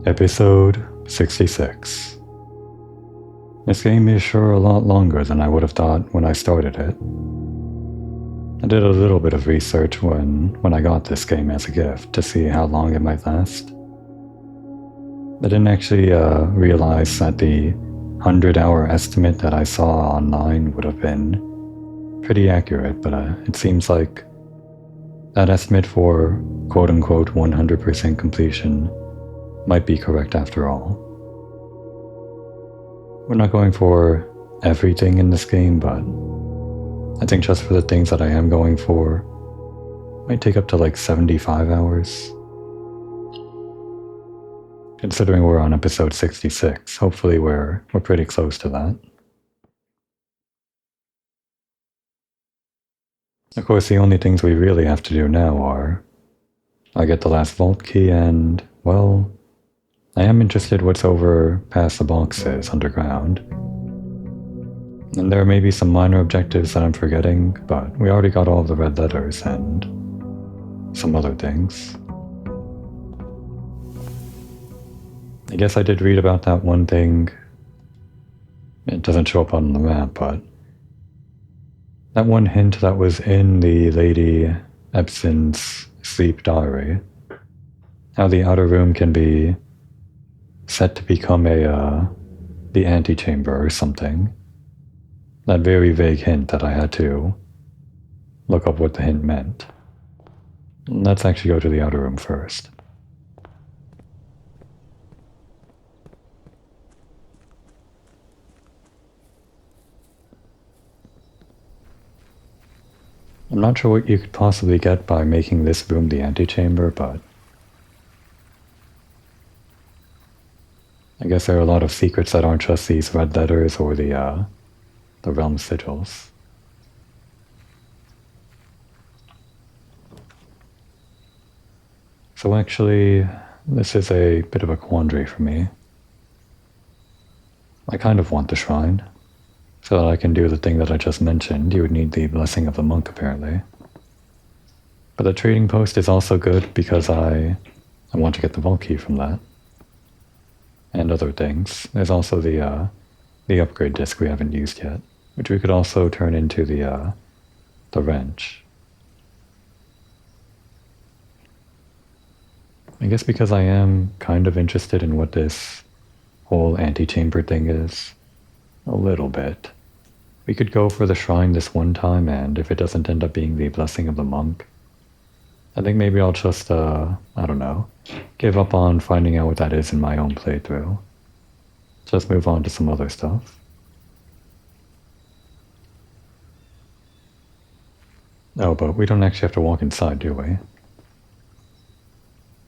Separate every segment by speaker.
Speaker 1: Episode 66. This game is sure a lot longer than I would have thought when I started it. I did a little bit of research when I got this game as a gift to see how long it might last. I didn't actually realize that the 100-hour estimate that I saw online would have been pretty accurate, but it seems like that estimate for quote-unquote 100% completion might be correct after all. We're not going for everything in this game, but I think just for the things that I am going for, might take up to like 75 hours. Considering we're on episode 66, hopefully we're pretty close to that. Of course, the only things we really have to do now are I get the last vault key and, well, I am interested what's over past the boxes underground. And there may be some minor objectives that I'm forgetting, but we already got all of the red letters and some other things. I guess I did read about that one thing. It doesn't show up on the map, but that one hint that was in the Lady Epson's sleep diary, how the outer room can be set to become the antechamber or something. That very vague hint that I had to look up what the hint meant. Let's actually go to the outer room first. I'm not sure what you could possibly get by making this room the antechamber, but I guess there are a lot of secrets that aren't just these red letters or the realm sigils. So actually, this is a bit of a quandary for me. I kind of want the shrine. So that I can do the thing that I just mentioned, you would need the blessing of the monk apparently. But the trading post is also good because I want to get the vault key from that. And other things. There's also the upgrade disc we haven't used yet, which we could also turn into the wrench. I guess because I am kind of interested in what this whole antechamber thing is, a little bit. We could go for the shrine this one time, and if it doesn't end up being the blessing of the monk, I think maybe I'll just, I don't know, give up on finding out what that is in my own playthrough. Just move on to some other stuff. Oh, but we don't actually have to walk inside, do we?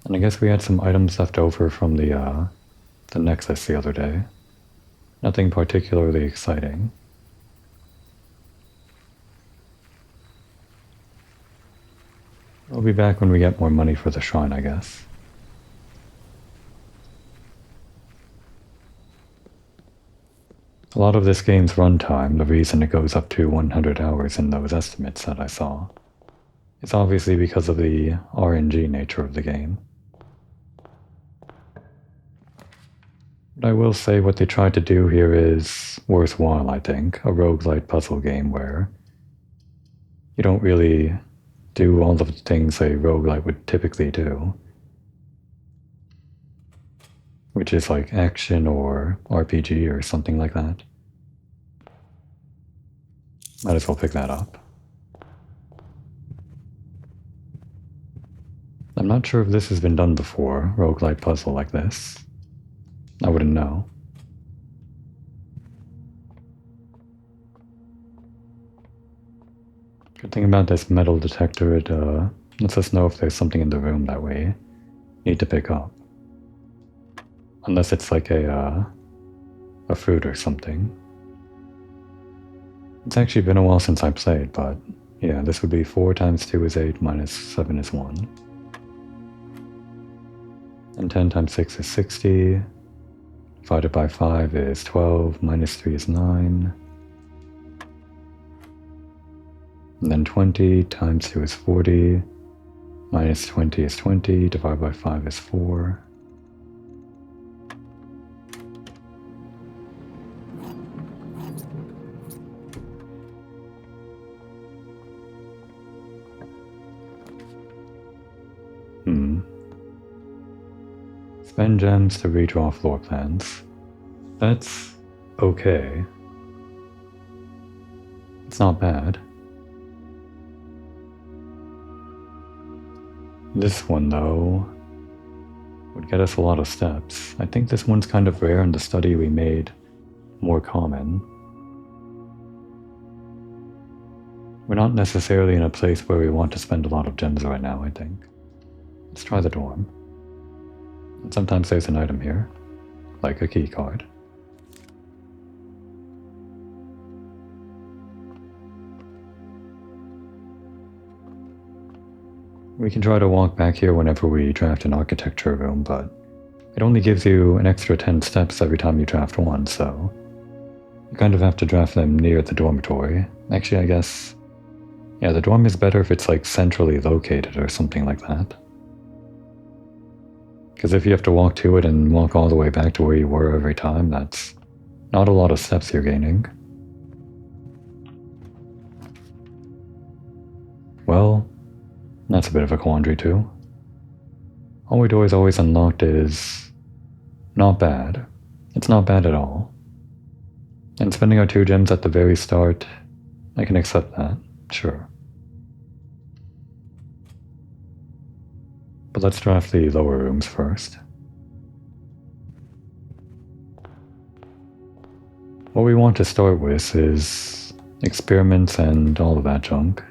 Speaker 1: And I guess we had some items left over from the necklace the other day. Nothing particularly exciting. I'll be back when we get more money for the shrine, I guess. A lot of this game's runtime, the reason it goes up to 100 hours in those estimates that I saw, is obviously because of the RNG nature of the game. But I will say what they tried to do here is worthwhile, I think. A roguelite puzzle game where you don't really do all of the things a roguelite would typically do. Which is like action or RPG or something like that. Might as well pick that up. I'm not sure if this has been done before, roguelite puzzle like this. I wouldn't know. Good thing about this metal detector, it lets us know if there's something in the room that we need to pick up. Unless it's like a fruit or something. It's actually been a while since I played, but yeah, this would be 4 times 2 is 8, minus 7 is 1. And 10 times 6 is 60. Divided by 5 is 12, minus 3 is 9. And then 20 times 2 is 40, minus 20 is 20, divided by 5 is 4. Spend gems to redraw floor plans. That's okay. It's not bad. This one, though, would get us a lot of steps. I think this one's kind of rare, and the study we made more common. We're not necessarily in a place where we want to spend a lot of gems right now, I think. Let's try the dorm. And sometimes there's an item here, like a key card. We can try to walk back here whenever we draft an architecture room, but it only gives you an extra 10 steps every time you draft one, so you kind of have to draft them near the dormitory. Actually, I guess, yeah, the dorm is better if it's like centrally located or something like that. Because if you have to walk to it and walk all the way back to where you were every time, that's not a lot of steps you're gaining. Well, that's a bit of a quandary too. Hallway door is always unlocked is not bad. It's not bad at all. And spending our 2 gems at the very start, I can accept that, sure. But let's draft the lower rooms first. What we want to start with is experiments and all of that junk.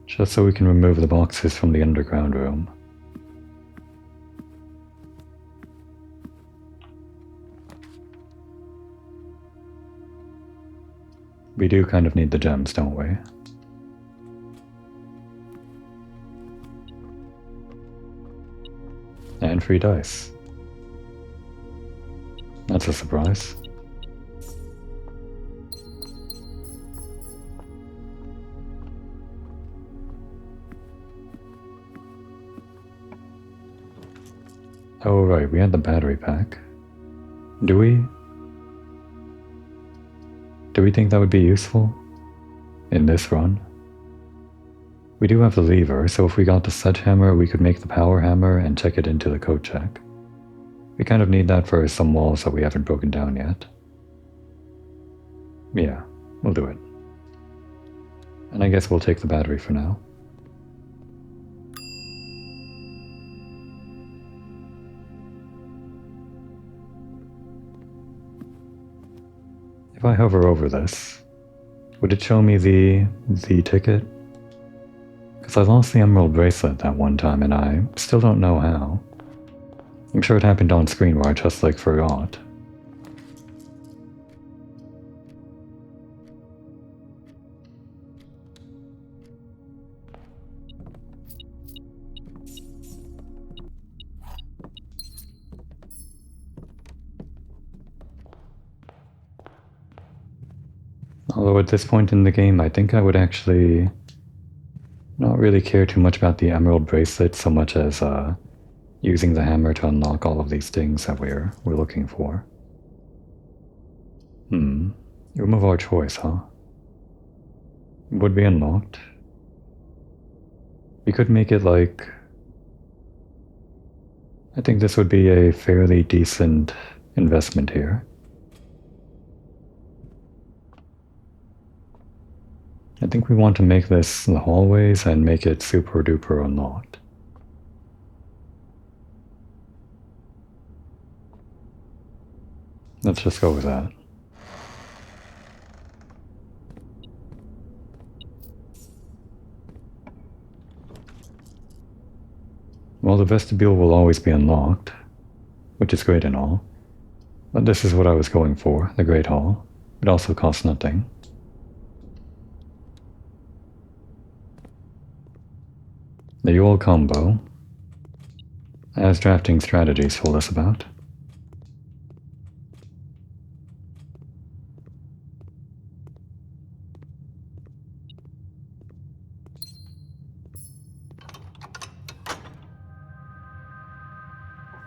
Speaker 1: Just so we can remove the boxes from the underground room. We do kind of need the gems, don't we? And free dice. That's a surprise. Oh right, we had the battery pack. Do we think that would be useful in this run? We do have the lever, so if we got the sledgehammer, we could make the power hammer and check it into the code check. We kind of need that for some walls that we haven't broken down yet. Yeah, we'll do it. And I guess we'll take the battery for now. If I hover over this, would it show me the ticket? Because I lost the emerald bracelet that one time and I still don't know how. I'm sure it happened on screen where I just like forgot. Although at this point in the game, I think I would actually not really care too much about the emerald bracelet so much as using the hammer to unlock all of these things that we're looking for. Remove our choice, huh? Would be unlocked. We could make it like... I think this would be a fairly decent investment here. I think we want to make this the hallways and make it super duper unlocked. Let's just go with that. Well, the vestibule will always be unlocked, which is great and all, but this is what I was going for, the Great Hall. It also costs nothing. The Yule combo, as drafting strategies told us about.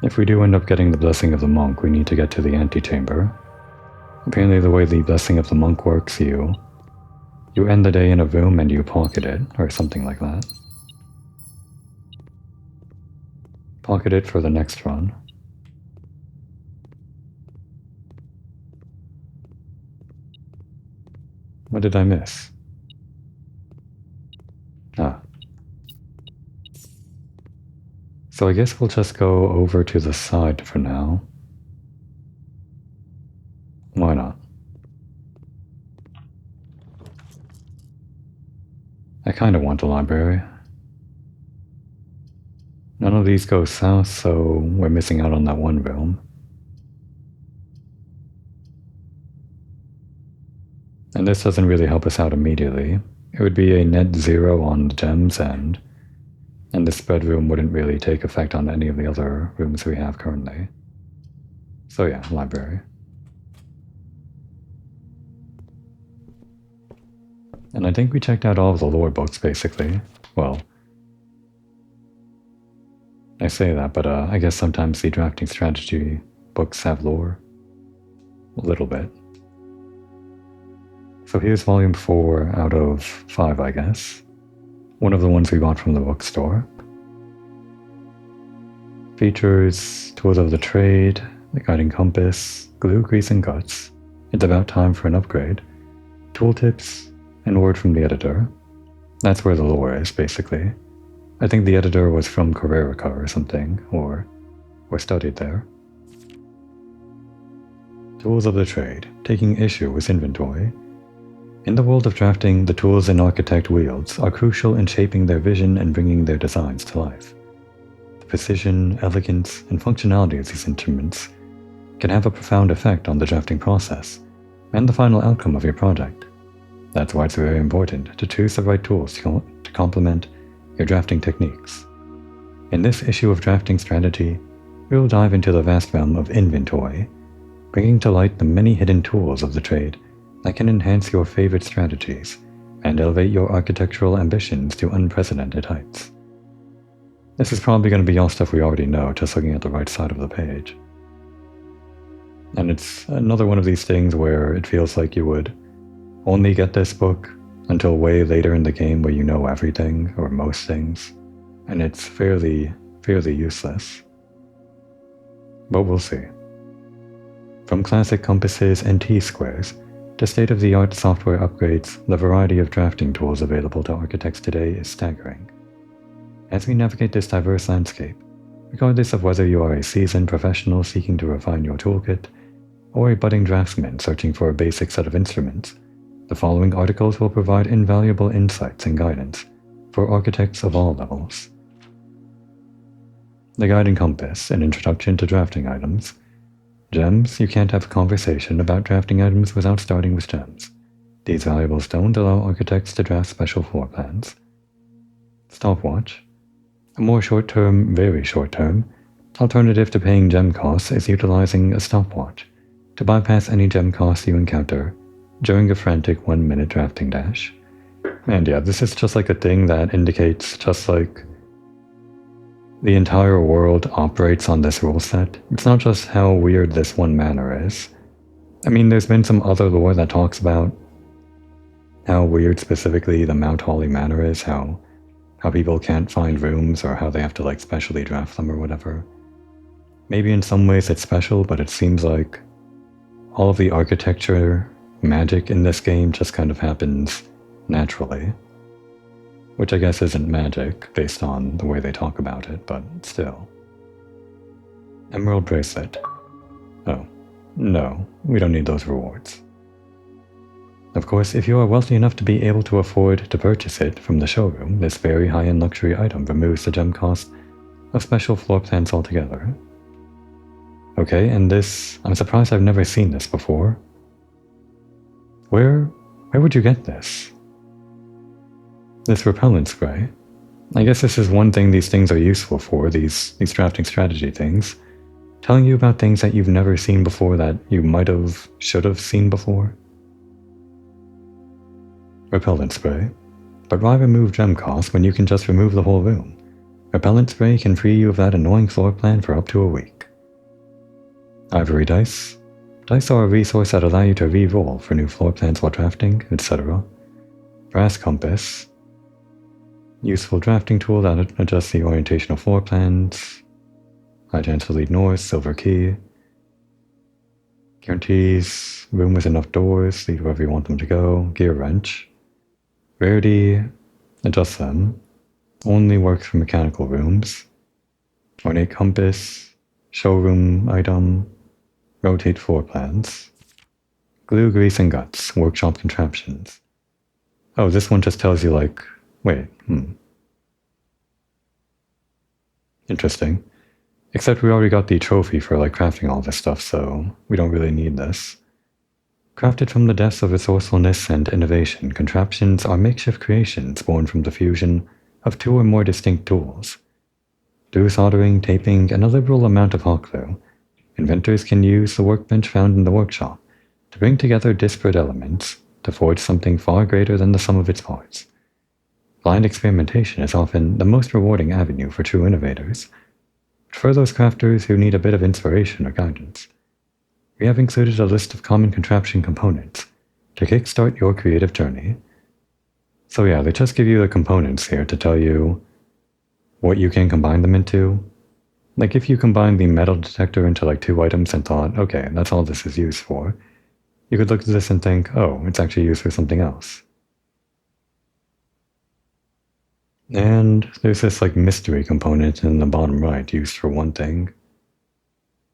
Speaker 1: If we do end up getting the Blessing of the Monk, we need to get to the antechamber. Apparently the way the Blessing of the Monk works, you You end the day in a room and you pocket it, or something like that. Pocket it for the next run. What did I miss? Ah. So I guess we'll just go over to the side for now. Why not? I kinda want a library. None of these go south, so we're missing out on that one room. And this doesn't really help us out immediately. It would be a net 0 on the gems and the spread room wouldn't really take effect on any of the other rooms we have currently. So yeah, library. And I think we checked out all of the lore books, basically. Well, I say that, but I guess sometimes the drafting strategy books have lore. A little bit. So here's volume 4 out of 5, I guess. One of the ones we bought from the bookstore. Features tools of the trade, the guiding compass, glue, grease, and guts. It's about time for an upgrade. Tooltips, and word from the editor. That's where the lore is, basically. I think the editor was from Carrerica or something, or studied there. Tools of the trade, taking issue with inventory. In the world of drafting, the tools an architect wields are crucial in shaping their vision and bringing their designs to life. The precision, elegance, and functionality of these instruments can have a profound effect on the drafting process and the final outcome of your project. That's why it's very important to choose the right tools to complement your drafting techniques. In this issue of Drafting Strategy, we will dive into the vast realm of inventory, bringing to light the many hidden tools of the trade that can enhance your favorite strategies and elevate your architectural ambitions to unprecedented heights. This is probably going to be all stuff we already know, just looking at the right side of the page. And it's another one of these things where it feels like you would only get this book until way later in the game where you know everything, or most things, and it's fairly useless. But we'll see. From classic compasses and T-squares to state-of-the-art software upgrades, the variety of drafting tools available to architects today is staggering. As we navigate this diverse landscape, regardless of whether you are a seasoned professional seeking to refine your toolkit, or a budding draftsman searching for a basic set of instruments, the following articles will provide invaluable insights and guidance for architects of all levels. The Guiding Compass, an introduction to drafting items. Gems, you can't have a conversation about drafting items without starting with gems. These valuable stones allow architects to draft special floor plans. Stopwatch. A more short-term, very short-term, alternative to paying gem costs is utilizing a stopwatch to bypass any gem costs you encounter during a frantic 1-minute drafting dash. And yeah, this is just like a thing that indicates just like the entire world operates on this rule set. It's not just how weird this one manor is. I mean, there's been some other lore that talks about how weird specifically the Mount Holly Manor is, how people can't find rooms or how they have to like specially draft them or whatever. Maybe in some ways it's special, but it seems like all of the architecture magic in this game just kind of happens naturally. Which I guess isn't magic based on the way they talk about it, but still. Emerald bracelet. Oh, no, we don't need those rewards. Of course, if you are wealthy enough to be able to afford to purchase it from the showroom, this very high-end luxury item removes the gem cost of special floor plans altogether. Okay, and this, I'm surprised I've never seen this before. Where would you get this? This repellent spray. I guess this is one thing these things are useful for, these drafting strategy things. Telling you about things that you've never seen before that you should have seen before. Repellent spray. But why remove gem costs when you can just remove the whole room? Repellent spray can free you of that annoying floor plan for up to a week. Ivory dice. Dice are a resource that allow you to re-roll for new floor plans while drafting, etc. brass compass, useful drafting tool that adjusts the orientation of floor plans, high chance to lead north, silver key, guarantees room with enough doors, lead wherever you want them to go, gear wrench, rarity, adjust them, only works for mechanical rooms, ornate compass, showroom item, rotate floor plans, glue, grease, and guts, workshop contraptions. Oh, this one just tells you like, wait, Interesting. Except we already got the trophy for like crafting all this stuff, so we don't really need this. Crafted from the depths of resourcefulness and innovation, contraptions are makeshift creations born from the fusion of two or more distinct tools. Through soldering, taping, and a liberal amount of hot glue, inventors can use the workbench found in the workshop to bring together disparate elements to forge something far greater than the sum of its parts. Blind experimentation is often the most rewarding avenue for true innovators. But for those crafters who need a bit of inspiration or guidance, we have included a list of common contraption components to kickstart your creative journey. So yeah, they just give you the components here to tell you what you can combine them into. Like if you combine the metal detector into like 2 items and thought, okay, that's all this is used for, you could look at this and think, oh, it's actually used for something else. And there's this like mystery component in the bottom right used for one thing.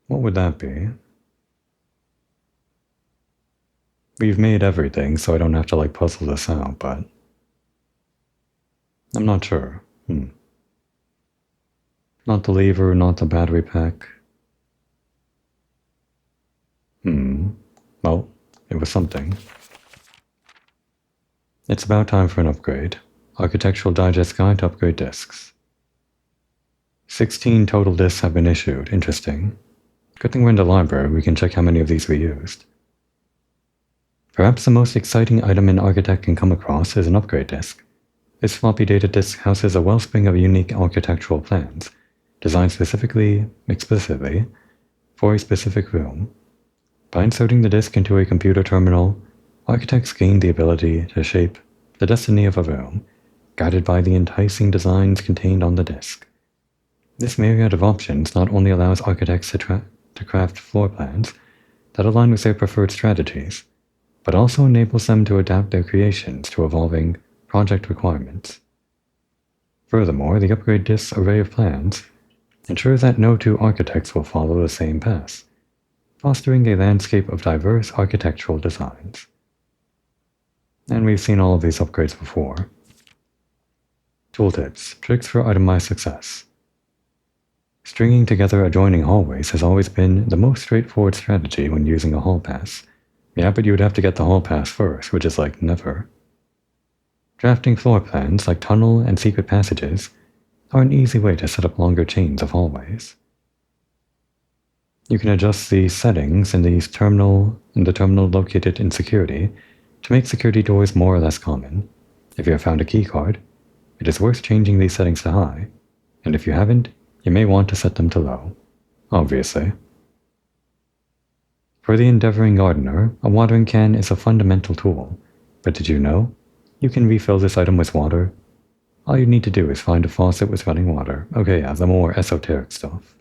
Speaker 1: What would that be? We've made everything, so I don't have to like puzzle this out, but I'm not sure. Not the lever, not the battery pack. Well, it was something. It's about time for an upgrade. Architectural Digest Guide to upgrade discs. 16 total discs have been issued. Interesting. Good thing we're in the library, we can check how many of these we used. Perhaps the most exciting item an architect can come across is an upgrade disk. This floppy data disk houses a wellspring of unique architectural plans, designed explicitly, for a specific room. By inserting the disk into a computer terminal, architects gain the ability to shape the destiny of a room, guided by the enticing designs contained on the disk. This myriad of options not only allows architects to craft floor plans that align with their preferred strategies, but also enables them to adapt their creations to evolving project requirements. Furthermore, the upgrade disk's array of plans ensures that no two architects will follow the same path, fostering a landscape of diverse architectural designs. And we've seen all of these upgrades before. Tooltips, tricks for itemized success. Stringing together adjoining hallways has always been the most straightforward strategy when using a hall pass. Yeah, but you would have to get the hall pass first, which is like never. Drafting floor plans like tunnel and secret passages are an easy way to set up longer chains of hallways. You can adjust the settings in the terminal located in security to make security doors more or less common. If you have found a keycard, it is worth changing these settings to high, and if you haven't, you may want to set them to low, obviously. For the endeavoring gardener, a watering can is a fundamental tool, but did you know you can refill this item with water? All you need to do is find a faucet with running water. Okay, yeah, the more esoteric stuff.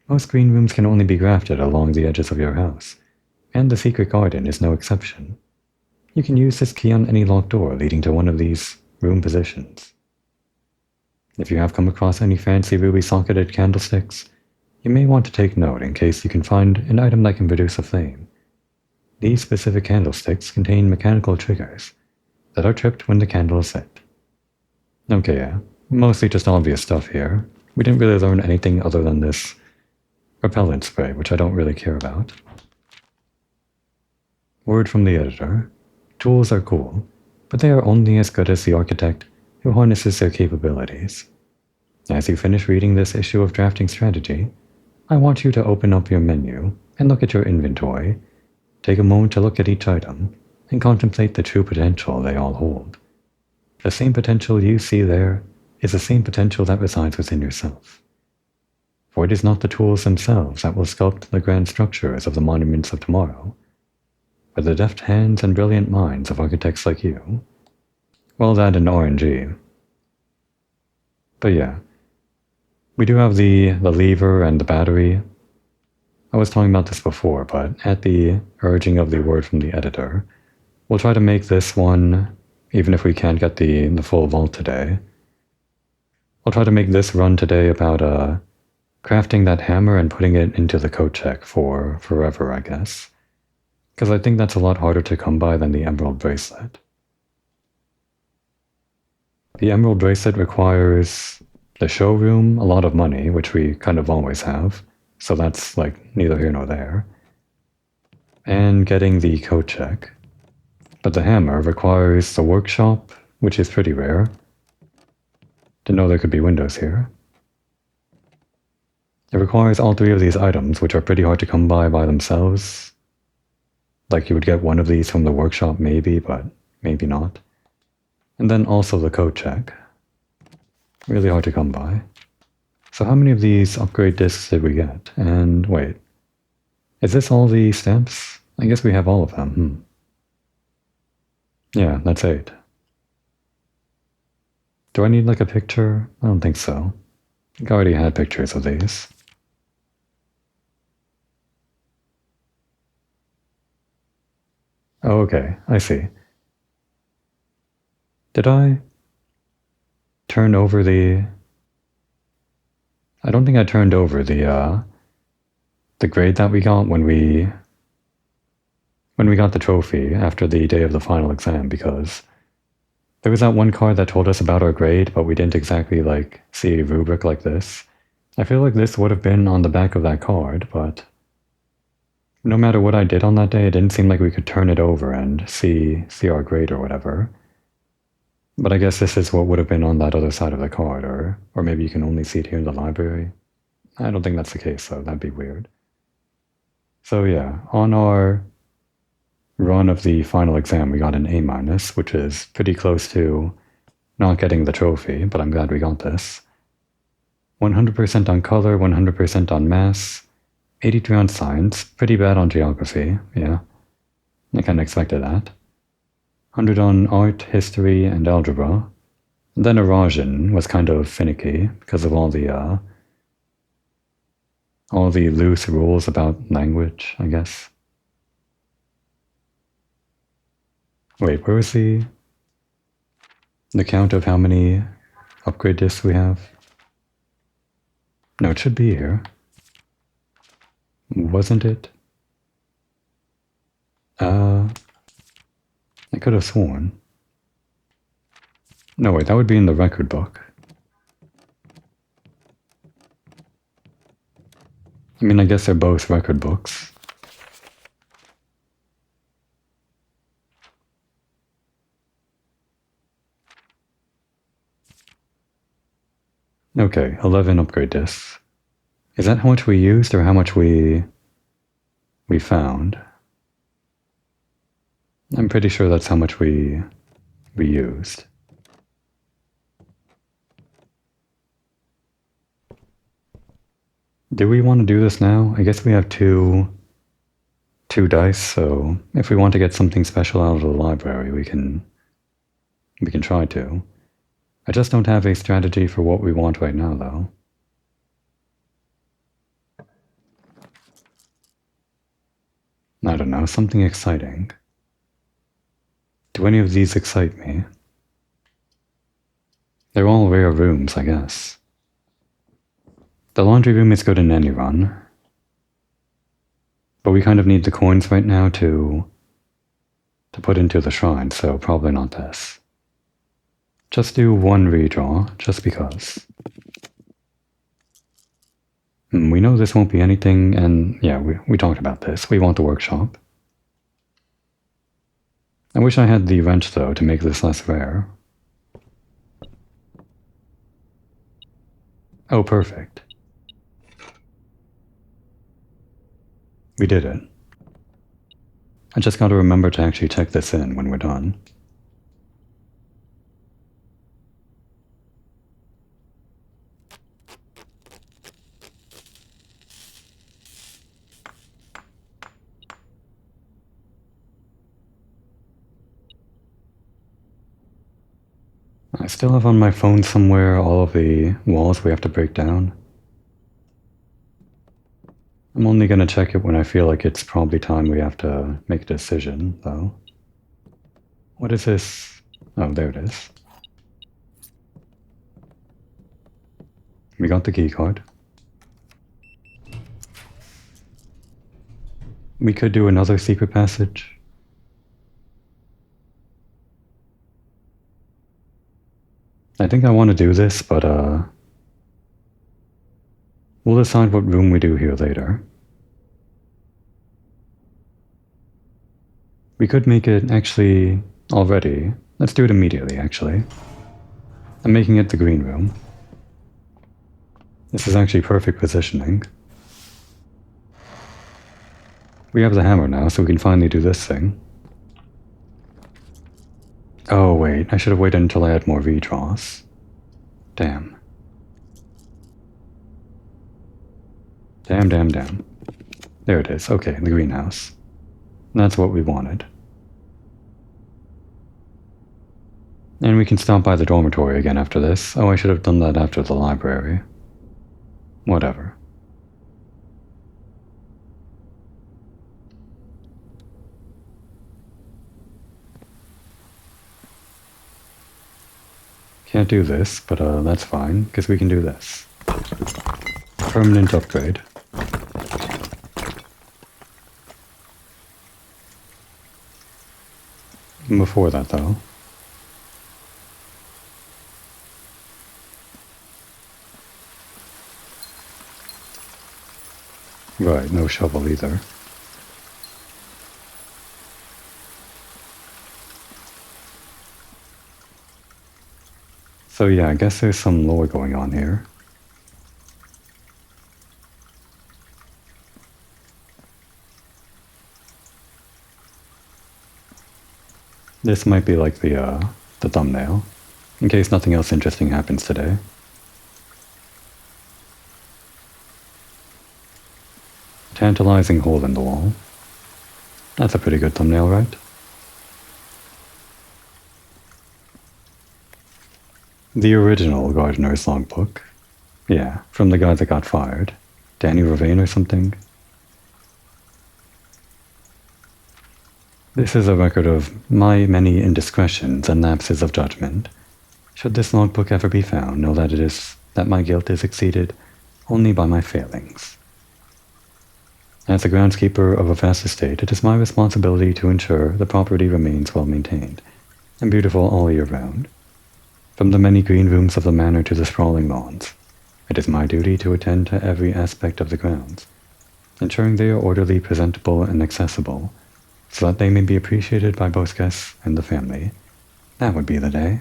Speaker 1: Most green rooms can only be grafted along the edges of your house, and the secret garden is no exception. You can use this key on any locked door leading to one of these room positions. If you have come across any fancy ruby socketed candlesticks, you may want to take note in case you can find an item that can produce a flame. These specific candlesticks contain mechanical triggers that are tripped when the candle is lit. Okay, yeah, mostly just obvious stuff here. We didn't really learn anything other than this repellent spray, which I don't really care about. Word from the editor. Tools are cool, but they are only as good as the architect who harnesses their capabilities. As you finish reading this issue of Drafting Strategy, I want you to open up your menu and look at your inventory. Take a moment to look at each item and contemplate the true potential they all hold. The same potential you see there is the same potential that resides within yourself. For it is not the tools themselves that will sculpt the grand structures of the monuments of tomorrow, but the deft hands and brilliant minds of architects like you Well, that and RNG. But yeah. We do have the lever and the battery. I was talking about this before, but at the urging of the word from the editor, we'll try to make this one, even if we can't get the full vault today. I'll try to make this run today about crafting that hammer and putting it into the code check for forever, I guess. Because I think that's a lot harder to come by than the emerald bracelet. The emerald bracelet requires the showroom, a lot of money, which we kind of always have, so that's like neither here nor there. And getting the code check. But the hammer requires the workshop, which is pretty rare. Didn't know there could be windows here. It requires all three of these items, which are pretty hard to come by themselves. Like you would get one of these from the workshop maybe, but maybe not. And then also the code check. Really hard to come by. So how many of these upgrade discs did we get? And wait, is this all the stamps? I guess we have all of them. Yeah, that's 8. Do I need like a picture? I don't think so. I think I already had pictures of these. Oh, okay, I see. Did I turn over the... I don't think I turned over the grade that we got when we got the trophy after the day of the final exam, because there was that one card that told us about our grade, but we didn't exactly like see a rubric like this. I feel like this would have been on the back of that card, but no matter what I did on that day, it didn't seem like we could turn it over and see our grade or whatever. But I guess this is what would have been on that other side of the card, or maybe you can only see it here in the library. I don't think that's the case, though. That'd be weird. So yeah, on our run of the final exam, we got an A-, which is pretty close to not getting the trophy, but I'm glad we got this. 100% on color, 100% on math, 83 on science, pretty bad on geography, yeah. I kinda expected that. 100 on art, history, and algebra. And then erosion was kind of finicky because of all the loose rules about language, I guess. Wait, where was the count of how many upgrade discs we have? No, it should be here. Wasn't it? I could have sworn. No, wait, that would be in the record book. I mean, I guess they're both record books. Okay, 11 upgrade discs. Is that how much we used or how much we found? I'm pretty sure that's how much we used. Do we want to do this now? I guess we have two dice, so if we want to get something special out of the library, we can try to. I just don't have a strategy for what we want right now, though. I don't know, something exciting. Do any of these excite me? They're all rare rooms, I guess. The laundry room is good in any run. But we kind of need the coins right now to put into the shrine, so probably not this. Just do one redraw, just because. We know this won't be anything, and yeah, we talked about this. We want the workshop. I wish I had the wrench, though, to make this less rare. Oh, perfect. We did it. I just gotta remember to actually check this in when we're done. still have on my phone somewhere all of the walls we have to break down. I'm only gonna check it when I feel like it's probably time we have to make a decision, though. What is this? Oh, there it is. We got the key card. We could do another secret passage. I think I want to do this, but we'll decide what room we do here later. We could make it actually already. Let's do it immediately, actually. I'm making it the green room. This is actually perfect positioning. We have the hammer now, so we can finally do this thing. Oh wait, I should have waited until I had more redraws. Damn. Damn. There it is. Okay, the greenhouse. That's what we wanted. And we can stop by the dormitory again after this. Oh, I should have done that after the library. Whatever. Can't do this, but that's fine, because we can do this. Permanent upgrade. Before that, though. Right, no shovel either. So yeah, I guess there's some lore going on here. This might be like the thumbnail, in case nothing else interesting happens today. Tantalizing hole in the wall. That's a pretty good thumbnail, right? The original Gardener's Logbook. Yeah, from the guy that got fired. Danny Ravane or something. This is a record of my many indiscretions and lapses of judgment. Should this logbook ever be found, know that my guilt is exceeded only by my failings. As the groundskeeper of a vast estate, it is my responsibility to ensure the property remains well maintained and beautiful all year round. From the many green rooms of the manor to the sprawling lawns, it is my duty to attend to every aspect of the grounds, ensuring they are orderly, presentable, and accessible, so that they may be appreciated by both guests and the family. That would be the day.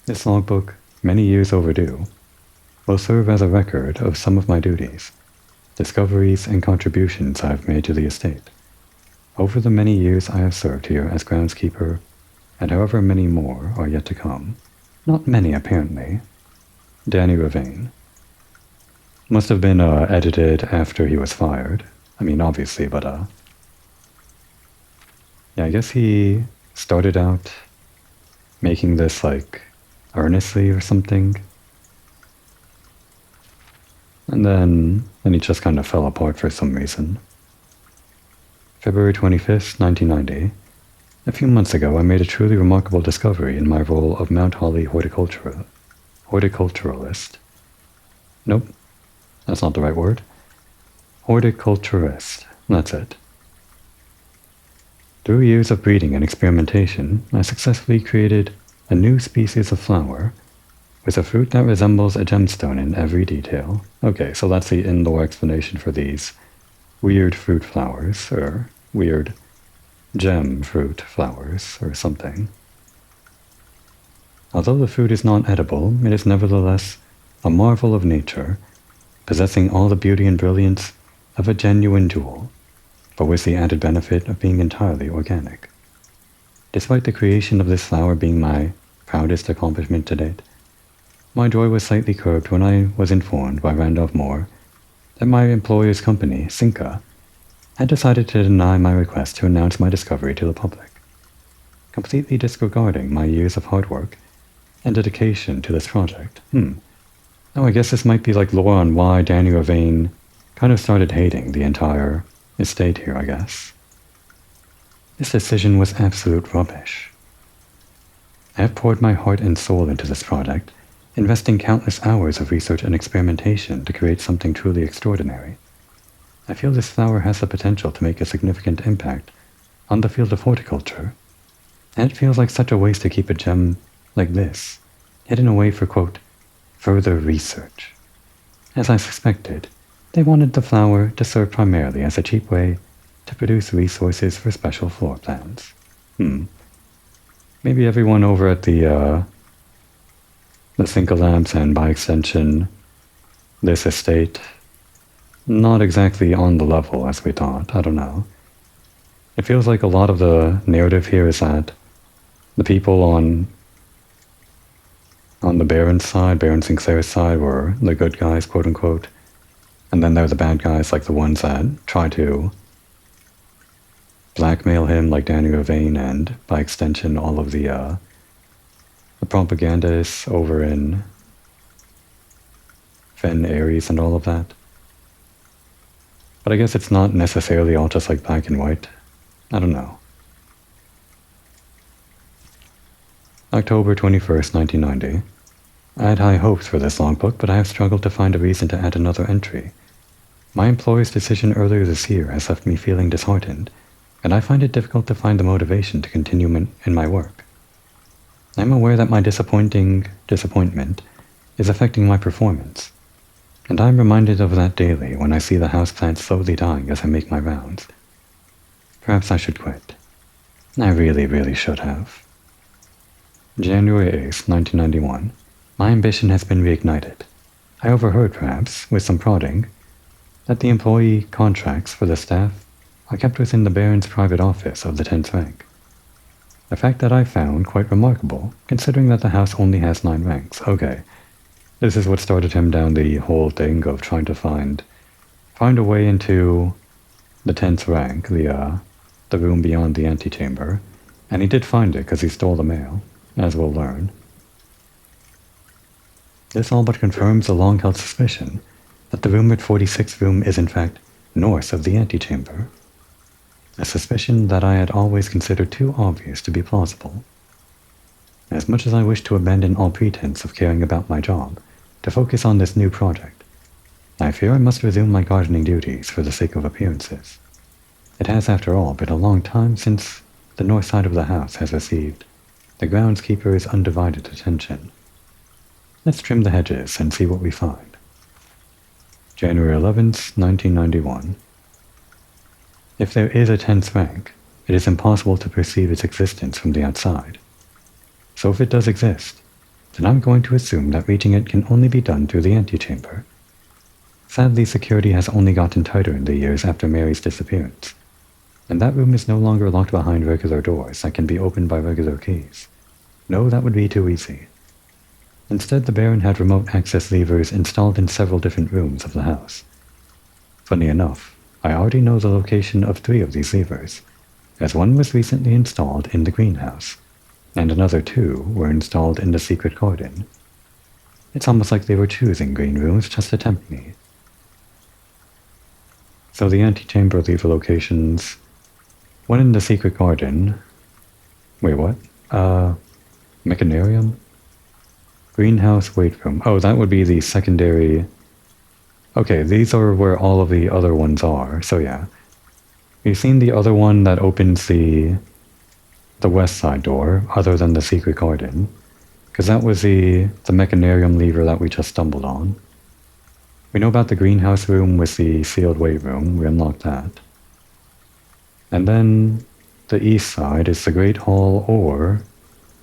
Speaker 1: This logbook, many years overdue, will serve as a record of some of my duties, discoveries, and contributions I have made to the estate. Over the many years I have served here as groundskeeper, and however many more are yet to come. Not many, apparently. Danny Ravane. Must have been edited after he was fired. I mean, obviously, but yeah, I guess he started out making this, like, earnestly or something. And then he just kind of fell apart for some reason. February 25th, 1990. A few months ago, I made a truly remarkable discovery in my role of Mount Holly horticulturalist. Nope, that's not the right word. Horticulturist, that's it. Through years of breeding and experimentation, I successfully created a new species of flower with a fruit that resembles a gemstone in every detail. Okay, so that's the in-lore explanation for these weird fruit flowers, or weird gem fruit flowers, or something. Although the fruit is not edible, it is nevertheless a marvel of nature, possessing all the beauty and brilliance of a genuine jewel, but with the added benefit of being entirely organic. Despite the creation of this flower being my proudest accomplishment to date, my joy was slightly curbed when I was informed by Randolph Moore that my employer's company, Cinca, had decided to deny my request to announce my discovery to the public. Completely disregarding my years of hard work, and dedication to this project. Oh, I guess this might be like lore on why Daniel Vane kind of started hating the entire estate here, I guess. This decision was absolute rubbish. I have poured my heart and soul into this project, investing countless hours of research and experimentation to create something truly extraordinary. I feel this flower has the potential to make a significant impact on the field of horticulture, and it feels like such a waste to keep a gem like this hidden away for, quote, further research. As I suspected, they wanted the flower to serve primarily as a cheap way to produce resources for special floor plans. Maybe everyone over at the Cinco Labs and by extension this estate, not exactly on the level as we thought, I don't know. It feels like a lot of the narrative here is that the people on the Baron side, Baron Sinclair's side, were the good guys, quote unquote, and then there are the bad guys, like the ones that try to blackmail him, like Daniel Vane, and by extension all of the propagandists over in Fen Ares and all of that. But I guess it's not necessarily all just like black and white. I don't know. October 21st, 1990. I had high hopes for this logbook, but I have struggled to find a reason to add another entry. My employer's decision earlier this year has left me feeling disheartened, and I find it difficult to find the motivation to continue in my work. I am aware that my disappointment is affecting my performance, and I am reminded of that daily when I see the houseplant slowly dying as I make my rounds. Perhaps I should quit. I really, really should have. January 8th, 1991. My ambition has been reignited. I overheard, perhaps, with some prodding, that the employee contracts for the staff are kept within the Baron's private office of the 10th rank. A fact that I found quite remarkable, considering that the house only has 9 ranks. Okay, this is what started him down the whole thing of trying to find a way into the 10th rank, the room beyond the antechamber, and he did find it because he stole the mail, as we'll learn. This all but confirms a long-held suspicion that the rumored 46th room is in fact north of the antechamber, a suspicion that I had always considered too obvious to be plausible. As much as I wish to abandon all pretense of caring about my job to focus on this new project, I fear I must resume my gardening duties for the sake of appearances. It has, after all, been a long time since the north side of the house has received the groundskeeper's undivided attention. Let's trim the hedges and see what we find. January 11th, 1991. If there is a 10th rank, it is impossible to perceive its existence from the outside. So if it does exist, then I'm going to assume that reaching it can only be done through the antechamber. Sadly, security has only gotten tighter in the years after Mary's disappearance, and that room is no longer locked behind regular doors that can be opened by regular keys. No, that would be too easy. Instead, the Baron had remote access levers installed in several different rooms of the house. Funny enough, I already know the location of 3 of these levers, as one was recently installed in the greenhouse, and another 2 were installed in the secret garden. It's almost like they were choosing green rooms just to tempt me. So the antechamber lever locations, one in the secret garden, wait what? Mechanarium? Greenhouse weight room. Oh, that would be the secondary. Okay, these are where all of the other ones are, so yeah. You've seen the other one that opens the west side door, other than the secret garden, because that was the mechanarium lever that we just stumbled on. We know about the greenhouse room with the sealed weight room, we unlocked that. And then the east side is the Great Hall or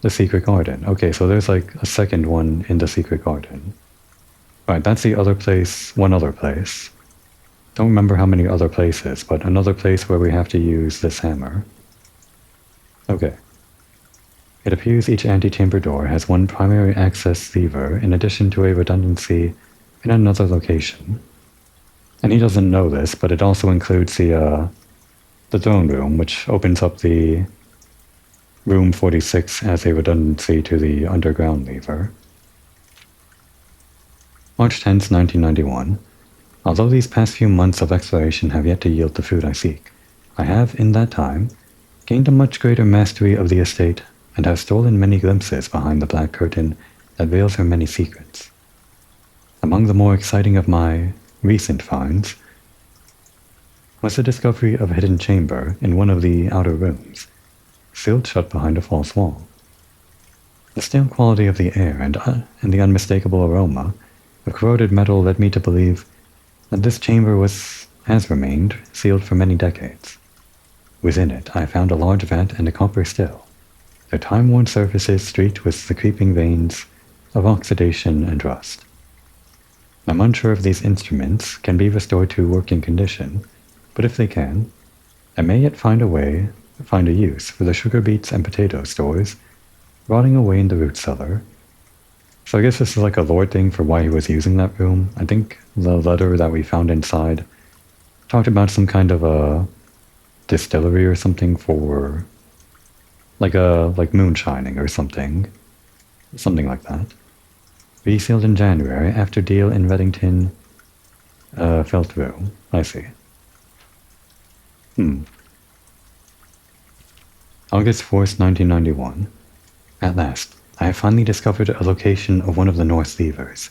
Speaker 1: the secret garden. Okay, so there's like a second one in the secret garden. Right, that's the other place, one other place. Don't remember how many other places, but another place where we have to use this hammer. Okay. It appears each antechamber door has one primary access lever in addition to a redundancy in another location. And he doesn't know this, but it also includes the throne room, which opens up the room 46 as a redundancy to the underground lever. March 10th, 1991. Although these past few months of exploration have yet to yield the food I seek, I have, in that time, gained a much greater mastery of the estate and have stolen many glimpses behind the black curtain that veils her many secrets. Among the more exciting of my recent finds was the discovery of a hidden chamber in one of the outer rooms, sealed shut behind a false wall. The stale quality of the air and the unmistakable aroma of corroded metal led me to believe that this chamber has remained sealed for many decades. Within it, I found a large vat and a copper still, their time-worn surfaces streaked with the creeping veins of oxidation and rust. I'm unsure if these instruments can be restored to working condition, but if they can, I may yet find a use for the sugar beets and potato stores rotting away in the root cellar. So I guess this is like a lore thing for why he was using that room. I think the letter that we found inside talked about some kind of a distillery or something for like moonshining or something like that. Resealed in January after deal in Reddington fell through. I see. August 4th, 1991. At last, I have finally discovered a location of one of the north levers.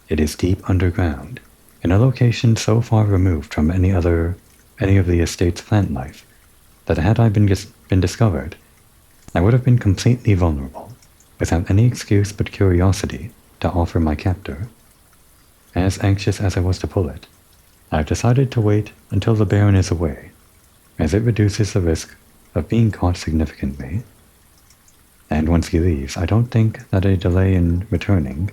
Speaker 1: It is deep underground, in a location so far removed from any of the estate's plant life, that had I been discovered, I would have been completely vulnerable, without any excuse but curiosity to offer my captor. As anxious as I was to pull it, I have decided to wait until the Baron is away, as it reduces the risk of being caught significantly. And once he leaves, I don't think that a delay in returning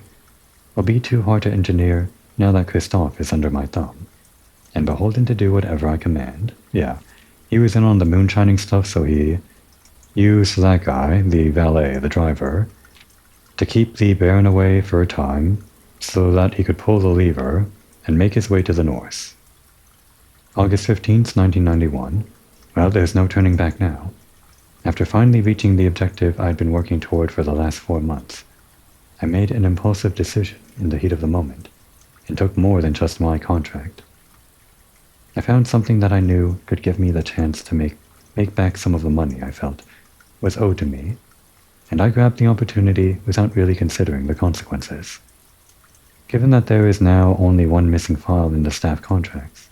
Speaker 1: will be too hard to engineer now that Christophe is under my thumb, and beholden to do whatever I command. Yeah, he was in on the moonshining stuff, so he used that guy, the valet, the driver, to keep the Baron away for a time so that he could pull the lever and make his way to the north. August 15th, 1991. Well, there's no turning back now. After finally reaching the objective I had been working toward for the last 4 months, I made an impulsive decision in the heat of the moment, and took more than just my contract. I found something that I knew could give me the chance to make back some of the money I felt was owed to me, and I grabbed the opportunity without really considering the consequences. Given that there is now only one missing file in the staff contracts,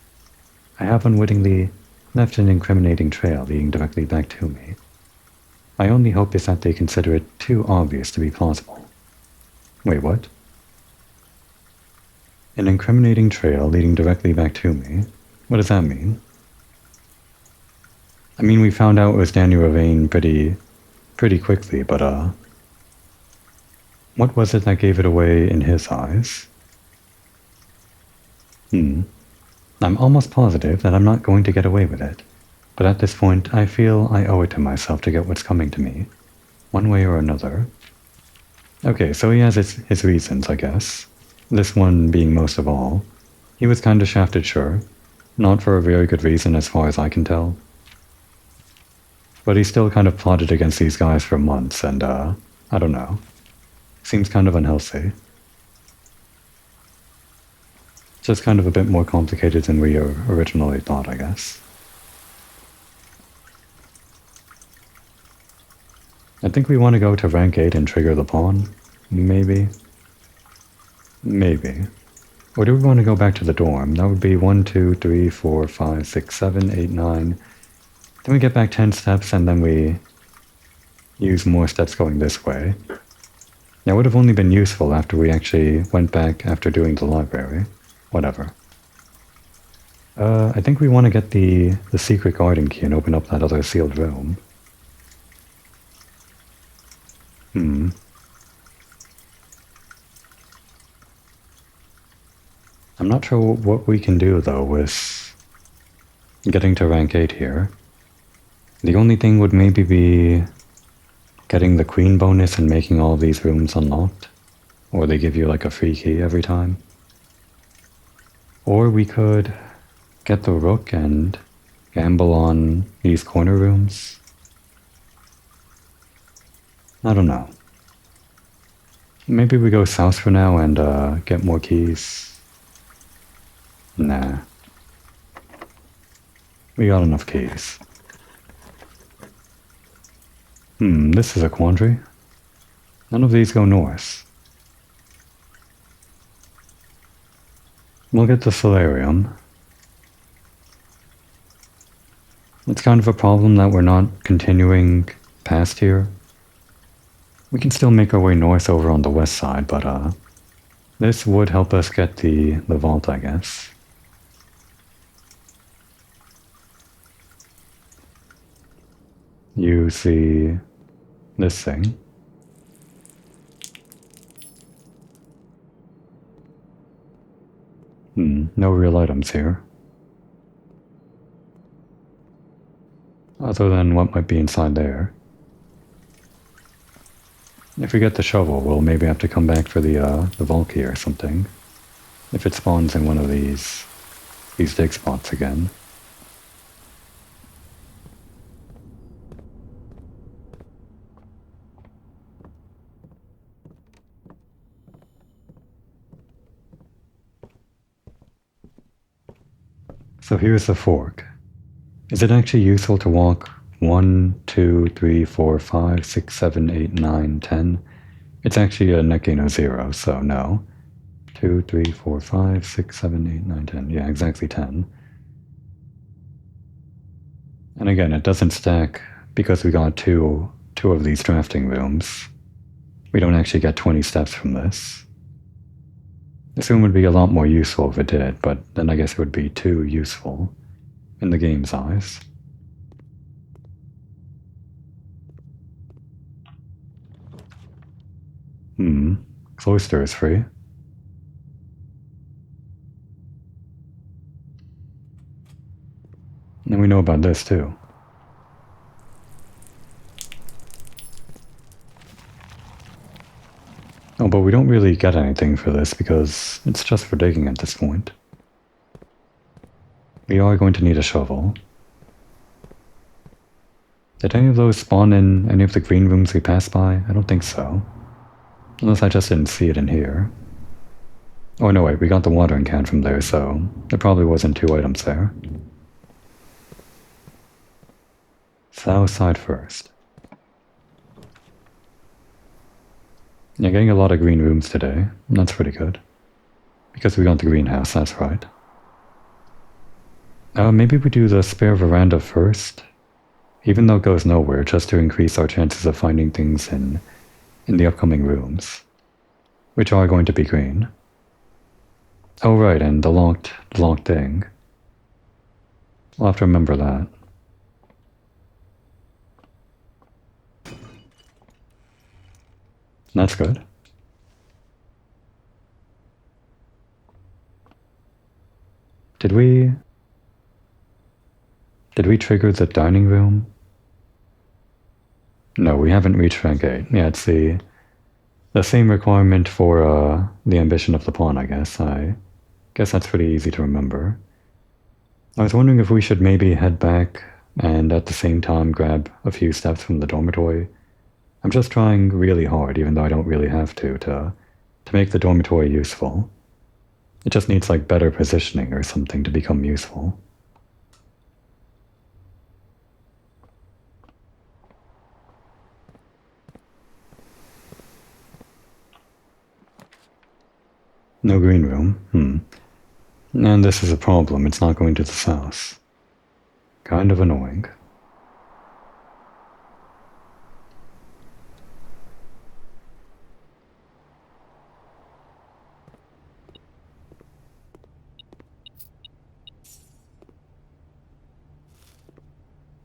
Speaker 1: I have unwittingly left an incriminating trail leading directly back to me. My only hope is that they consider it too obvious to be plausible. Wait, what? An incriminating trail leading directly back to me? What does that mean? I mean, we found out it was Daniel Ravane pretty quickly, but what was it that gave it away in his eyes? I'm almost positive that I'm not going to get away with it, but at this point I feel I owe it to myself to get what's coming to me, one way or another. Okay, so he has his reasons, I guess. This one being most of all. He was kinda shafted, sure. Not for a very good reason as far as I can tell. But he still kind of plotted against these guys for months, and I don't know. Seems kind of unhealthy. Just kind of a bit more complicated than we originally thought, I guess. I think we want to go to rank 8 and trigger the pawn. Maybe. Maybe. Or do we want to go back to the dorm? That would be 1, 2, 3, 4, 5, 6, 7, 8, 9. Then we get back 10 steps and then we use more steps going this way. That would have only been useful after we actually went back after doing the library. Whatever. I think we want to get the secret garden key and open up that other sealed room. I'm not sure what we can do, though, with getting to rank 8 here. The only thing would maybe be getting the queen bonus and making all these rooms unlocked. Or they give you like a free key every time. Or we could get the rook and gamble on these corner rooms. I don't know. Maybe we go south for now and get more keys. Nah. We got enough keys. This is a quandary. None of these go north. We'll get the solarium. It's kind of a problem that we're not continuing past here. We can still make our way north over on the west side, but this would help us get the vault, I guess. You see this thing. No real items here. Other than what might be inside there. If we get the shovel, we'll maybe have to come back for the vault key or something. If it spawns in one of these dig spots again. So here's the fork. Is it actually useful to walk 1, 2, 3, 4, 5, 6, 7, 8, 9, 10? It's actually a Nekino 0, so no. 2, 3, 4, 5, 6, 7, 8, 9, 10. Yeah, exactly 10. And again, it doesn't stack because we got two of these drafting rooms. We don't actually get 20 steps from this. This room would be a lot more useful if it did, but then I guess it would be too useful in the game's eyes. Cloister is free. And we know about this too. Oh, but we don't really get anything for this because it's just for digging at this point. We are going to need a shovel. Did any of those spawn in any of the green rooms we passed by? I don't think so. Unless I just didn't see it in here. Oh no, wait, we got the watering can from there, so there probably wasn't 2 items there. South side first. Yeah, getting a lot of green rooms today. That's pretty good. Because we got the greenhouse, that's right. Maybe we do the spare veranda first. Even though it goes nowhere, just to increase our chances of finding things in the upcoming rooms. Which are going to be green. Oh right, and the locked thing. We'll have to remember that. That's good. Did we trigger the dining room? No, we haven't reached rank 8. Yeah, it's the same requirement for the ambition of the pawn, I guess. I guess that's pretty easy to remember. I was wondering if we should maybe head back and at the same time grab a few steps from the dormitory. I'm just trying really hard, even though I don't really have to make the dormitory useful. It just needs like better positioning or something to become useful. No green room? And this is a problem, it's not going to the south. Kind of annoying.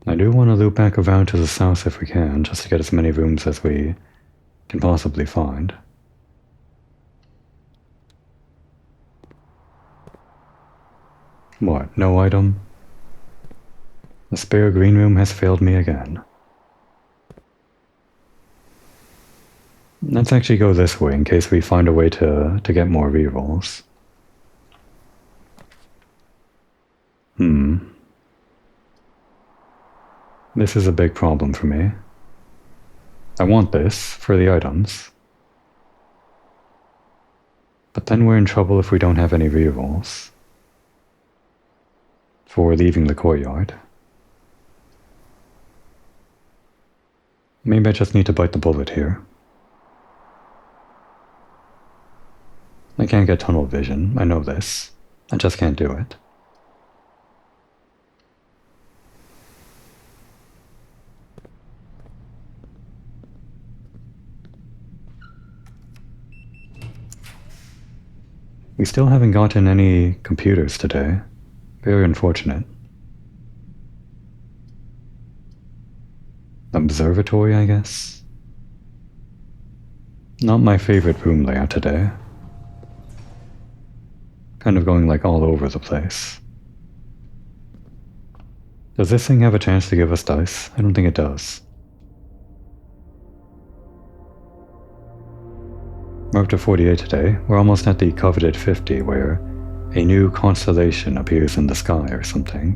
Speaker 1: I do want to loop back around to the south if we can, just to get as many rooms as we can possibly find. What, no item? The spare green room has failed me again. Let's actually go this way in case we find a way to get more rerolls. This is a big problem for me. I want this for the items. But then we're in trouble if we don't have any rerolls for leaving the courtyard. Maybe I just need to bite the bullet here. I can't get tunnel vision, I know this. I just can't do it. We still haven't gotten any computers today. Very unfortunate. Observatory, I guess? Not my favorite room layout today. Kind of going like all over the place. Does this thing have a chance to give us dice? I don't think it does. We're up to 48 today. We're almost at the coveted 50 where a new constellation appears in the sky or something.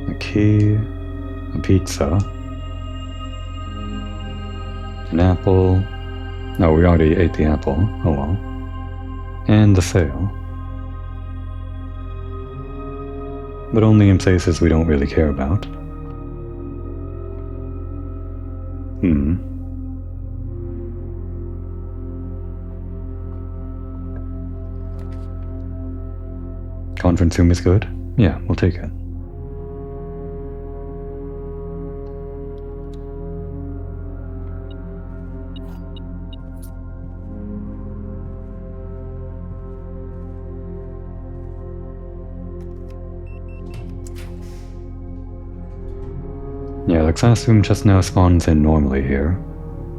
Speaker 1: A key, a pizza, an apple. No, we already ate the apple. Oh well. And the sail. But only in places we don't really care about. Conference room is good? Yeah, we'll take it. Yeah, the classroom just now spawns in normally here.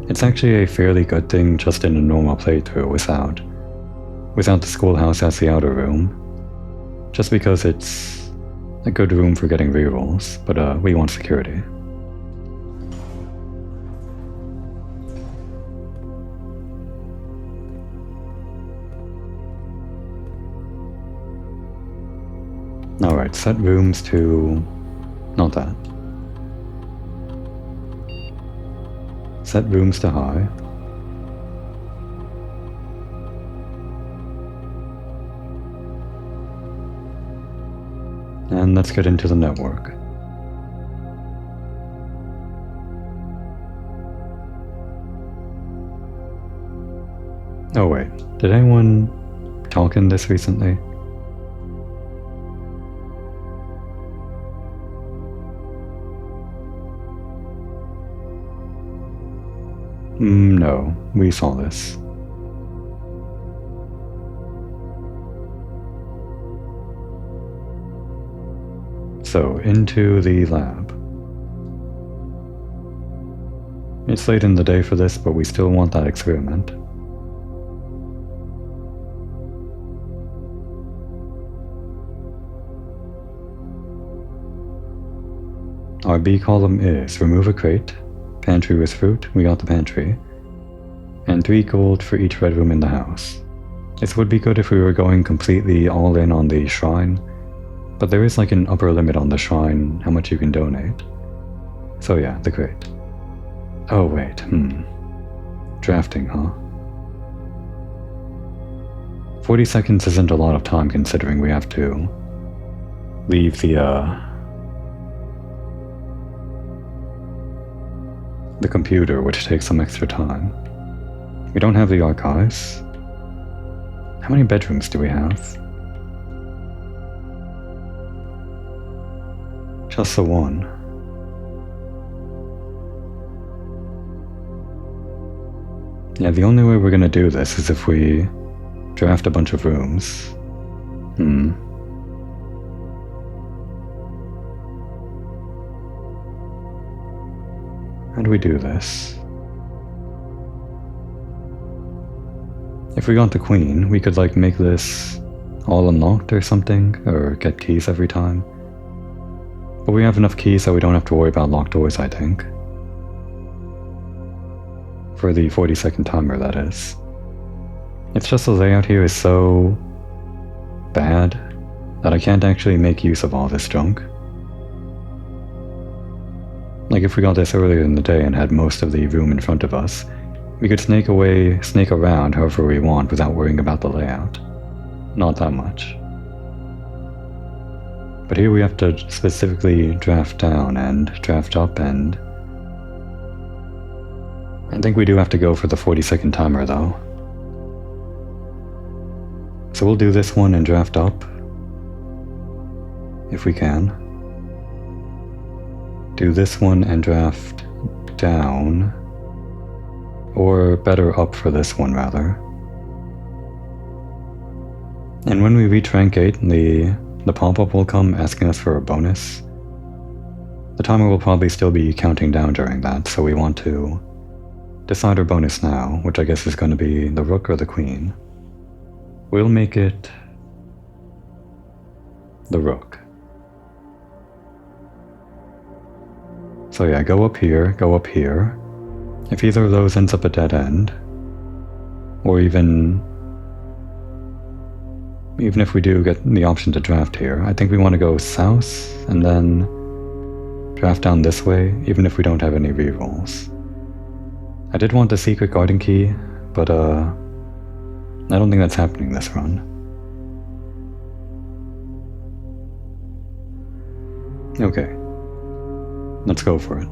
Speaker 1: It's actually a fairly good thing just in a normal playthrough without the schoolhouse as the outer room. Just because it's a good room for getting rerolls, but we want security. Alright, set rooms to... not that. Set rooms to high. And let's get into the network. Oh wait, did anyone talk in this recently? No, we saw this. So, into the lab. It's late in the day for this, but we still want that experiment. Our B column is remove a crate, pantry with fruit, we got the pantry, and 3 gold for each red room in the house. This would be good if we were going completely all in on the shrine, but there is like an upper limit on the shrine, how much you can donate. So yeah, the crate. Oh wait, Drafting, huh? 40 seconds isn't a lot of time considering we have to leave the computer, which takes some extra time. We don't have the archives. How many bedrooms do we have? Just the one. Yeah, the only way we're gonna do this is if we draft a bunch of rooms. How do we do this? If we got the queen, we could like make this all unlocked or something, or get keys every time. But we have enough keys that we don't have to worry about locked doors, I think. For the 40-second timer, that is. It's just the layout here is so bad that I can't actually make use of all this junk. Like if we got this earlier in the day and had most of the room in front of us, we could snake around however we want without worrying about the layout. Not that much. But here we have to specifically draft down and draft up, and I think we do have to go for the 40-second timer though. So we'll do this one and draft up, if we can. Do this one and draft down, or better up for this one rather. And when we reach rank 8, the pop-up will come asking us for a bonus. The timer will probably still be counting down during that, so we want to decide our bonus now, which I guess is going to be the rook or the queen. We'll make it the rook. So yeah, go up here, go up here. If either of those ends up a dead end, or even if we do get the option to draft here, I think we want to go south and then draft down this way, even if we don't have any rerolls. I did want the secret garden key, but I don't think that's happening this run. Okay, let's go for it.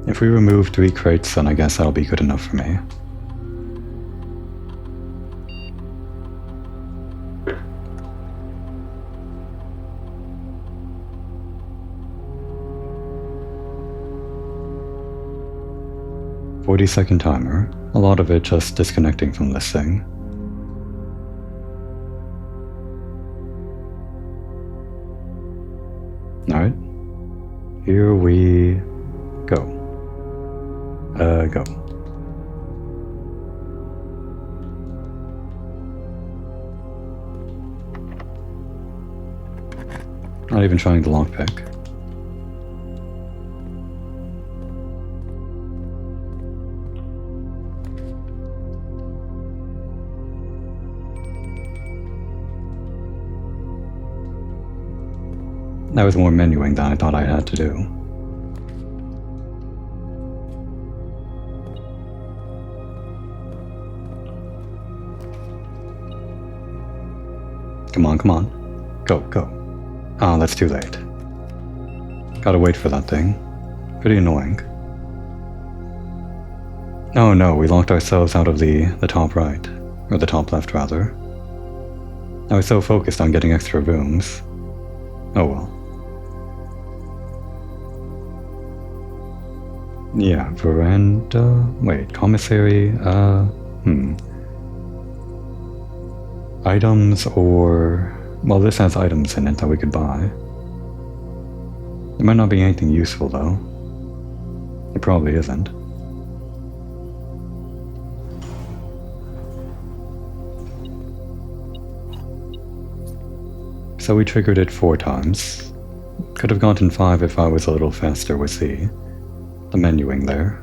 Speaker 1: If we remove 3 crates, then I guess that'll be good enough for me. "40-second timer, a lot of it just disconnecting from this thing. Alright, here we go. Go. Not even trying the lockpick. That was more menuing than I thought I had to do. Come on, come on. Go, go. Ah, that's too late. Gotta wait for that thing. Pretty annoying. Oh no, we locked ourselves out of the top right. Or the top left, rather. I was so focused on getting extra rooms. Oh well. Yeah, veranda... Wait, commissary... Items or... Well, this has items in it that we could buy. There might not be anything useful, though. It probably isn't. So we triggered it 4 times. Could have gotten 5 if I was a little faster with the menuing there.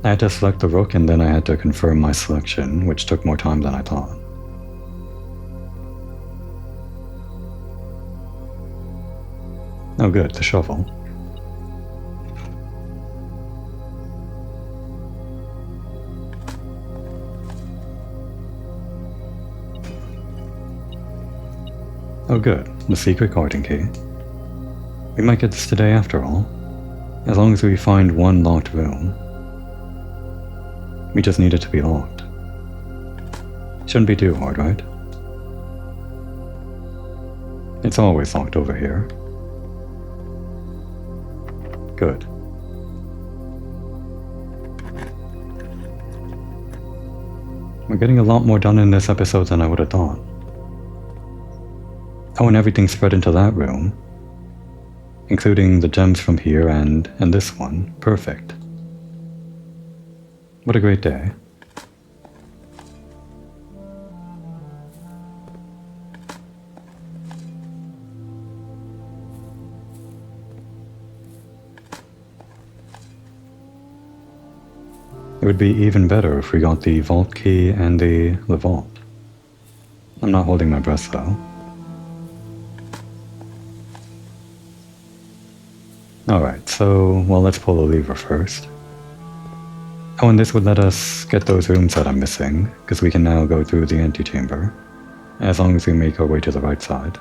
Speaker 1: I had to select the rook and then I had to confirm my selection, which took more time than I thought. Oh good, the shovel. Oh good, the secret garden key. We might get this today after all, as long as we find one locked room. We just need it to be locked. Shouldn't be too hard, right? It's always locked over here. Good. We're getting a lot more done in this episode than I would have thought. Oh, and everything's spread into that room, including the gems from here and this one. Perfect. What a great day. It would be even better if we got the vault key and the vault. I'm not holding my breath though. Alright, so, well, let's pull the lever first. Oh, and this would let us get those rooms that I'm missing, because we can now go through the antechamber, as long as we make our way to the right side.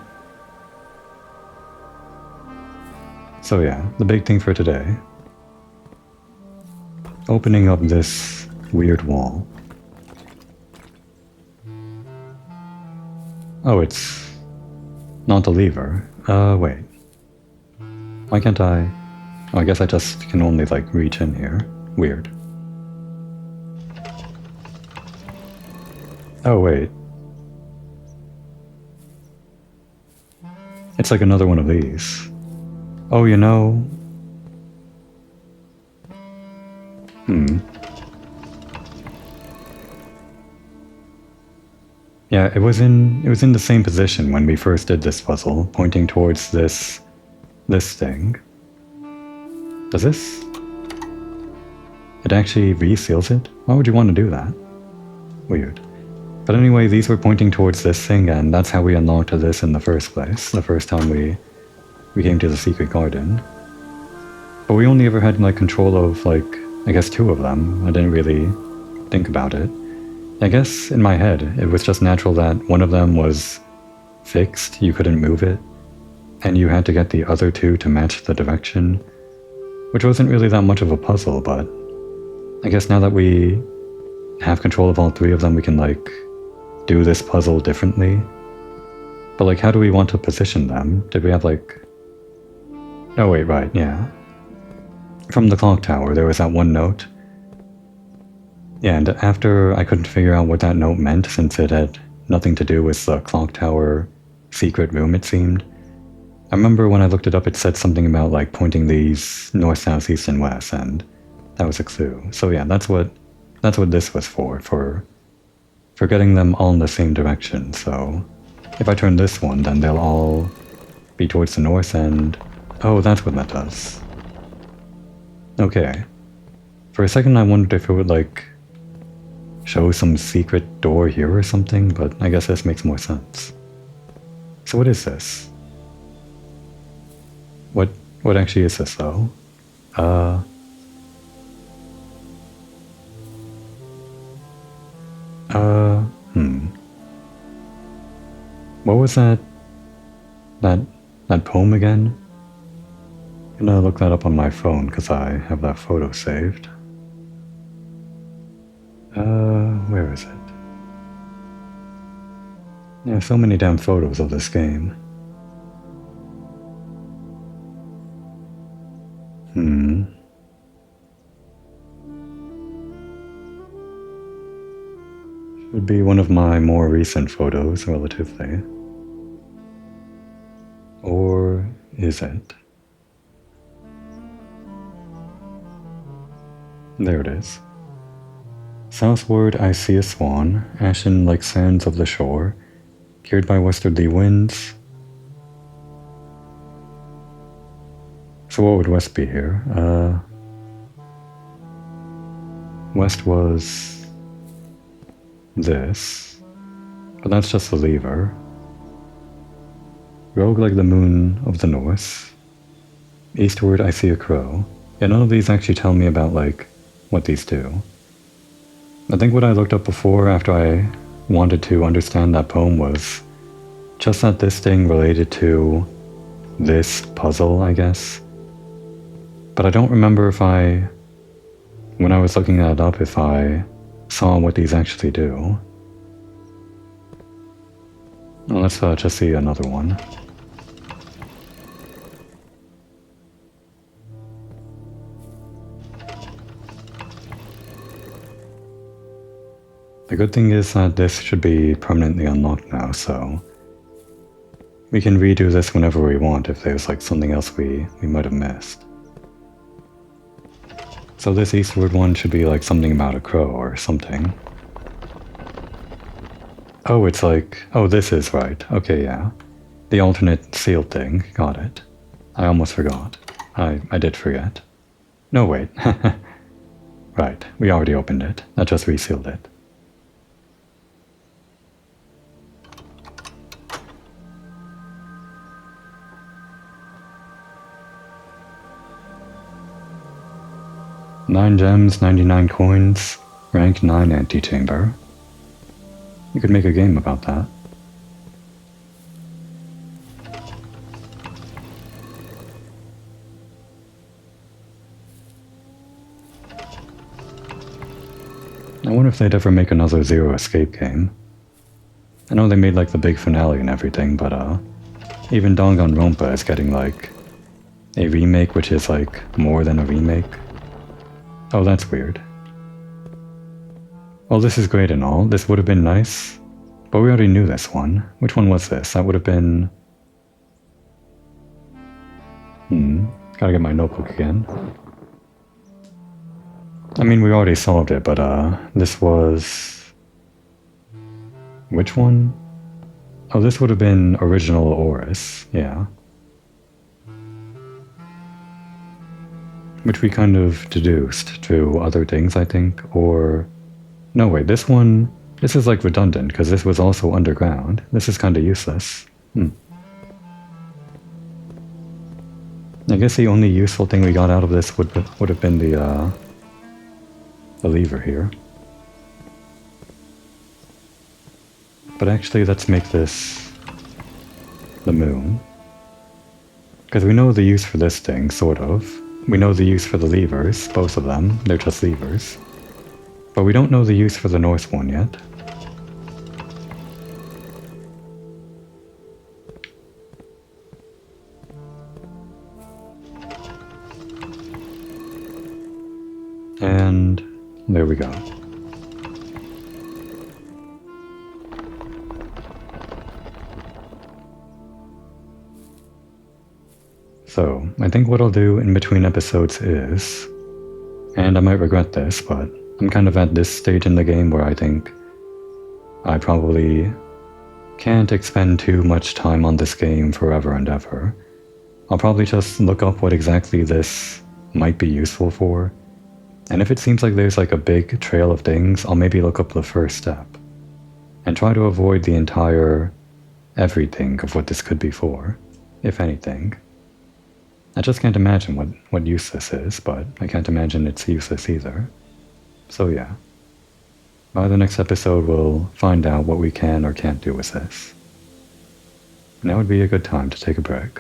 Speaker 1: So yeah, the big thing for today. Opening up this weird wall. Oh, it's not the lever. Wait. Why can't I? Oh, I guess I just can only, like, reach in here. Weird. Oh, wait. It's like another one of these. Oh, you know... Yeah, it was in the same position when we first did this puzzle, pointing towards this thing. Does this? It actually reseals it? Why would you want to do that? Weird. But anyway, these were pointing towards this thing, and that's how we unlocked this in the first place, the first time we came to the secret garden. But we only ever had, like, control of, like, I guess 2 of them. I didn't really think about it. I guess in my head, it was just natural that one of them was fixed, you couldn't move it, and you had to get the other 2 to match the direction, which wasn't really that much of a puzzle, but I guess now that we have control of all 3 of them, we can, like, do this puzzle differently. But, like, how do we want to position them? Did we have, like... Oh wait, right, yeah. From the clock tower, there was that one note. Yeah, and after I couldn't figure out what that note meant, since it had nothing to do with the clock tower secret room, it seemed. I remember when I looked it up, it said something about, like, pointing these north, south, east, and west, and that was a clue. So yeah, that's what this was for getting them all in the same direction. So if I turn this one, then they'll all be towards the north, and... Oh, that's what that does. Okay. For a second I wondered if it would, like, show some secret door here or something, but I guess this makes more sense. So what is this? What actually is this, though? What was that poem again? I'm gonna look that up on my phone, because I have that photo saved. Where is it? Yeah, so many damn photos of this game. Should be one of my more recent photos, relatively. Or is it? There it is. Southward I see a swan, ashen like sands of the shore, cured by westerly winds. So what would west be here? West was... this. But that's just the lever. Rogue like the moon of the north. Eastward I see a crow. Yeah, none of these actually tell me about, like, what these do. I think what I looked up before after I wanted to understand that poem was just that this thing related to this puzzle, I guess. But I don't remember if when I was looking that up, if I saw what these actually do. Well, let's just see another one. The good thing is that this should be permanently unlocked now, so we can redo this whenever we want if there's, like, something else we might have missed. So this eastward one should be like something about a crow or something. Oh, it's like... Oh, this is right. Okay, yeah. The alternate sealed thing. Got it. I almost forgot. I did forget. No, wait. Right, we already opened it. That just resealed it. 9 gems, 99 coins, rank 9 antechamber. You could make a game about that. I wonder if they'd ever make another Zero Escape game. I know they made like the big finale and everything, but even Danganronpa is getting like a remake which is like more than a remake. Oh, that's weird. Well, this is great and all. This would have been nice, but we already knew this one. Which one was this? That would have been... Gotta get my notebook again. I mean, we already solved it, but this was... Which one? Oh, this would have been original Oris, yeah. Which we kind of deduced to other things, I think, or... No, wait, this one... This is like redundant, because this was also underground. This is kind of useless. I guess the only useful thing we got out of this would have been the lever here. But actually, let's make this the moon. Because we know the use for this thing, sort of. We know the use for the levers, both of them. They're just levers. But we don't know the use for the north one yet. And there we go. So, I think what I'll do in between episodes is, and I might regret this, but I'm kind of at this stage in the game where I think I probably can't expend too much time on this game forever and ever. I'll probably just look up what exactly this might be useful for, and if it seems like there's like a big trail of things, I'll maybe look up the first step, and try to avoid the entire everything of what this could be for, if anything. I just can't imagine what use this is, but I can't imagine it's useless either. So yeah. By the next episode we'll find out what we can or can't do with this. Now would be a good time to take a break.